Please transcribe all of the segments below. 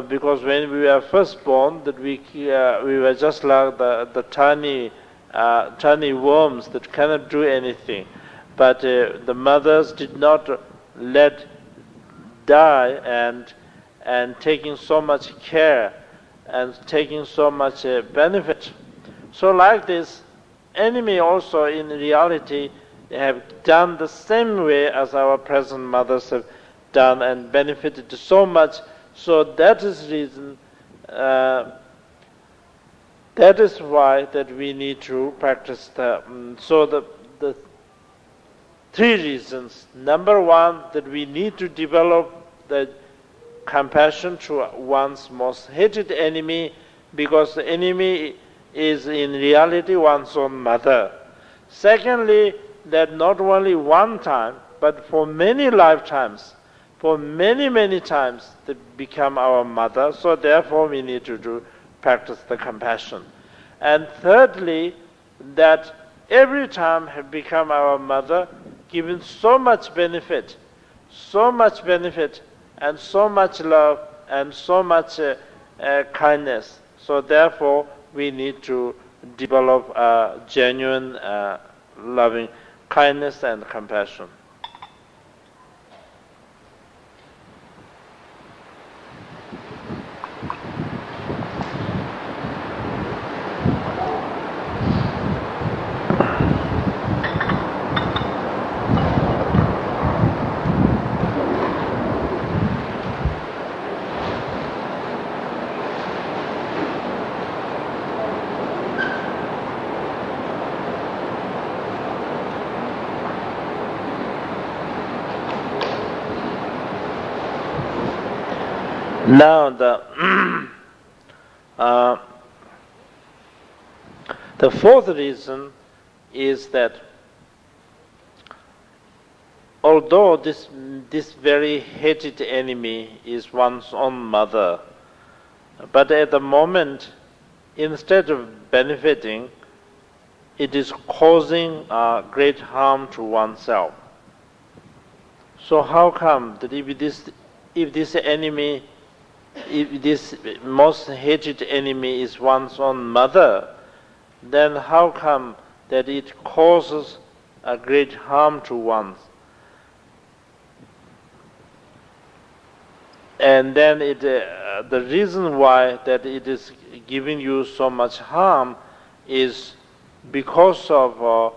because when we were first born, that we were just like the tiny worms that cannot do anything, but the mothers did not let die, and taking so much care and taking so much benefit. So like this, enemy also in reality have done the same way as our present mothers have done and benefited so much. So that is reason. That is why that we need to practice the three reasons. Number one, that we need to develop the compassion to one's most hated enemy, because the enemy is in reality one's own mother. Secondly, that not only one time, but for many lifetimes, for many times, they become our mother. So therefore we need to practice the compassion. And thirdly, that every time have become our mother, given so much benefit, and so much love, and so much kindness. So therefore we need to develop a genuine loving kindness and compassion. Now the fourth reason is that although this very hated enemy is one's own mother, but at the moment, instead of benefiting, it is causing great harm to oneself. So how come that if this enemy, if this most hated enemy is one's own mother, then how come that it causes a great harm to one? And then the reason why that it is giving you so much harm is because of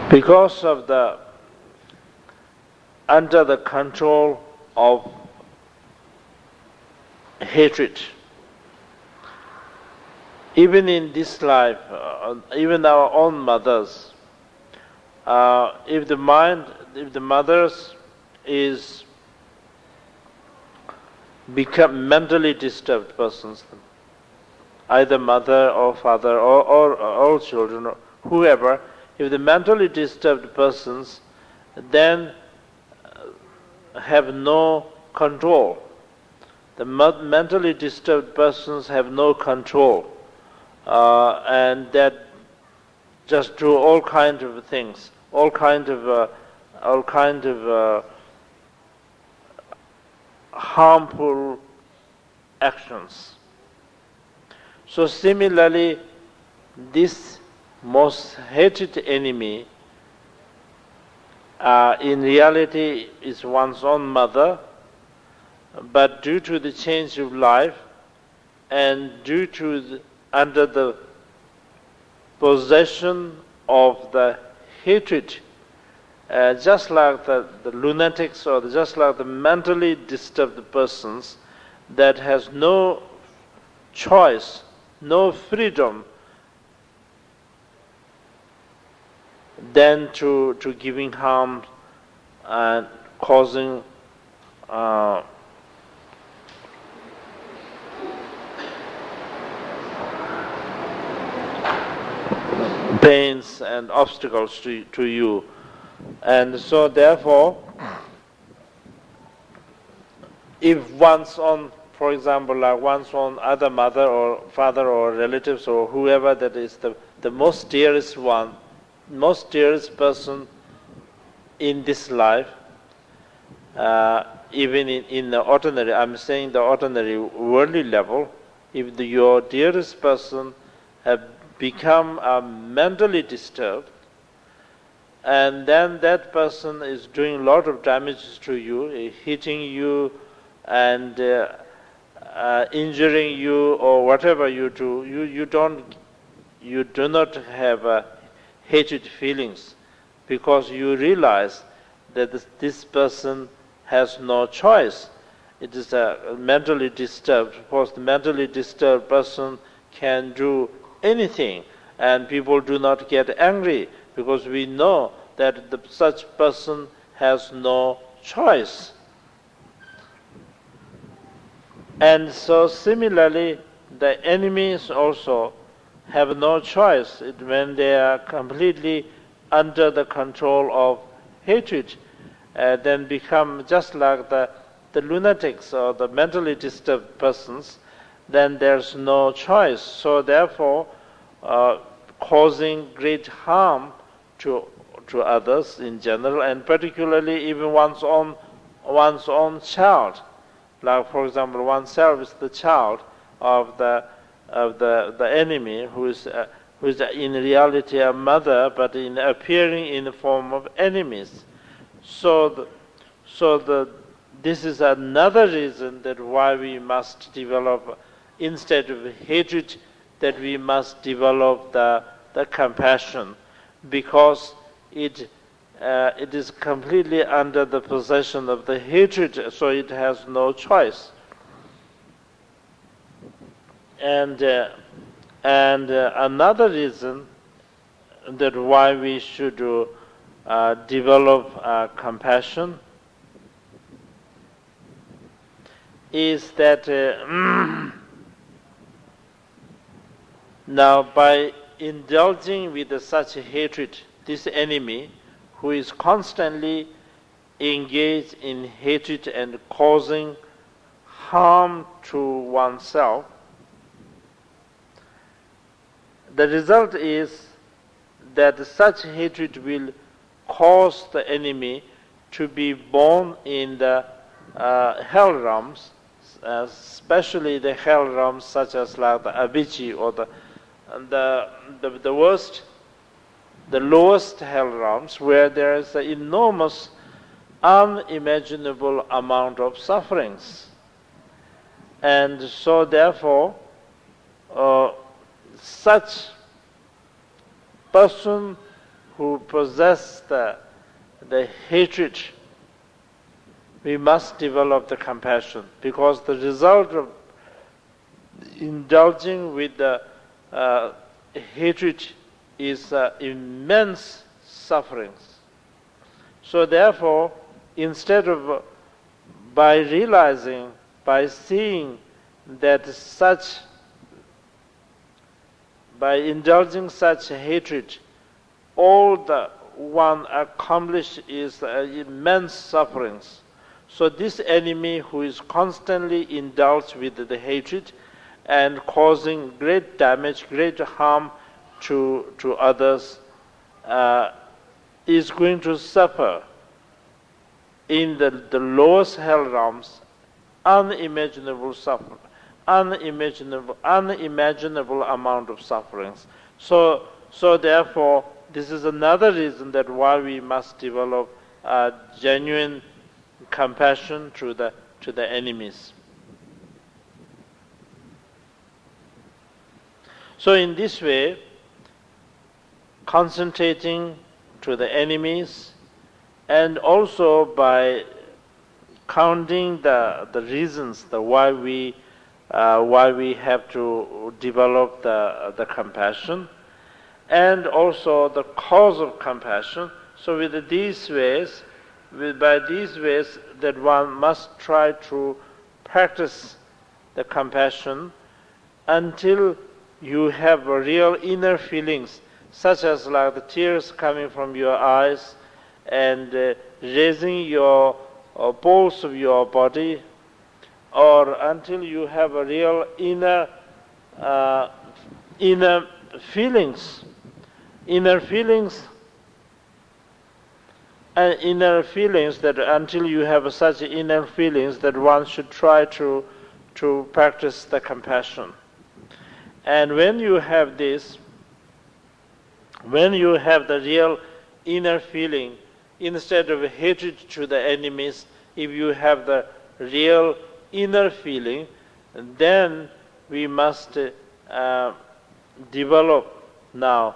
because of the under the control of hatred. Even in this life, even our own mothers, if the mothers is become mentally disturbed persons, either mother or father or all children, or whoever, if the mentally disturbed persons then have no control, the mentally disturbed persons have no control, and that just do all kind of things, all kind of harmful actions. So similarly, this most hated enemy in reality is one's own mother, but due to the change of life and due to under the possession of the hatred, just like the lunatics or just like the mentally disturbed persons that has no choice, no freedom than to giving harm and causing pains and obstacles to you. And so therefore, if one's own for example, like one's own other mother or father or relatives or whoever that is the most dearest one, most dearest person in this life, even in the ordinary, I'm saying the ordinary worldly level, if your dearest person have become mentally disturbed, and then that person is doing a lot of damage to you, hitting you and injuring you or whatever you do, you do not have hatred feelings, because you realize that this person has no choice. It is a mentally disturbed. Of course, the mentally disturbed person can do anything, and people do not get angry, because we know that such person has no choice. And so similarly, the enemies also have no choice when they are completely under the control of hatred, then become just like the lunatics or the mentally disturbed persons. Then there's no choice. So therefore, causing great harm to others in general, and particularly even one's own child. Like, for example, oneself is the child of the enemy, who is in reality a mother, but in appearing in the form of enemies. This is another reason that why we must develop, instead of hatred, that we must develop the compassion, because it is completely under the possession of the hatred, so it has no choice. And another reason that why we should develop compassion is that now by indulging with such hatred, this enemy who is constantly engaged in hatred and causing harm to oneself, the result is that such hatred will cause the enemy to be born in the hell realms, especially the hell realms such as like the Abhiji, or the worst, the lowest hell realms, where there is an enormous, unimaginable amount of sufferings. And so therefore, such person who possess the hatred, we must develop the compassion, because the result of indulging with the hatred is immense sufferings. So therefore, instead of by realizing, by seeing that by indulging such hatred, all the one accomplished is immense sufferings. So this enemy who is constantly indulged with the hatred and causing great damage, great harm to others, is going to suffer in the lowest hell realms unimaginable suffering, unimaginable amount of sufferings. So therefore, this is another reason that why we must develop genuine compassion to the enemies. So in this way, concentrating to the enemies, and also by counting the reasons why we have to develop the compassion, and also the cause of compassion. So with these ways, by these ways, that one must try to practice the compassion until you have real inner feelings, such as like the tears coming from your eyes, and raising your poles of your body, or until you have a real inner feelings, that until you have such inner feelings that one should try to practice the compassion. And when you have this, when you have the real inner feeling, instead of hatred to the enemies, if you have the real inner feeling, then we must develop now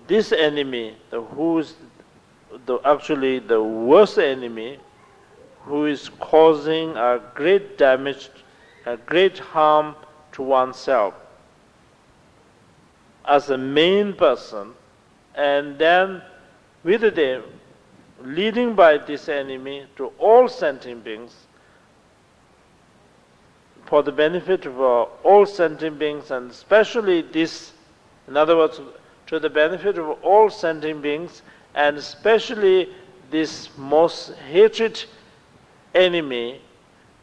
this enemy, who's actually the worst enemy, who is causing a great damage, a great harm to oneself, as a main person, and then with them, leading by this enemy to all sentient beings, for the benefit of all sentient beings, and especially this, in other words, to the benefit of all sentient beings, and especially this most hated enemy,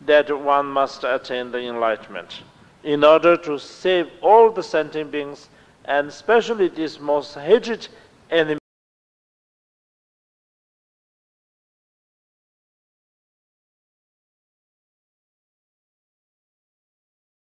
that one must attain the enlightenment in order to save all the sentient beings, and especially this most hated enemy.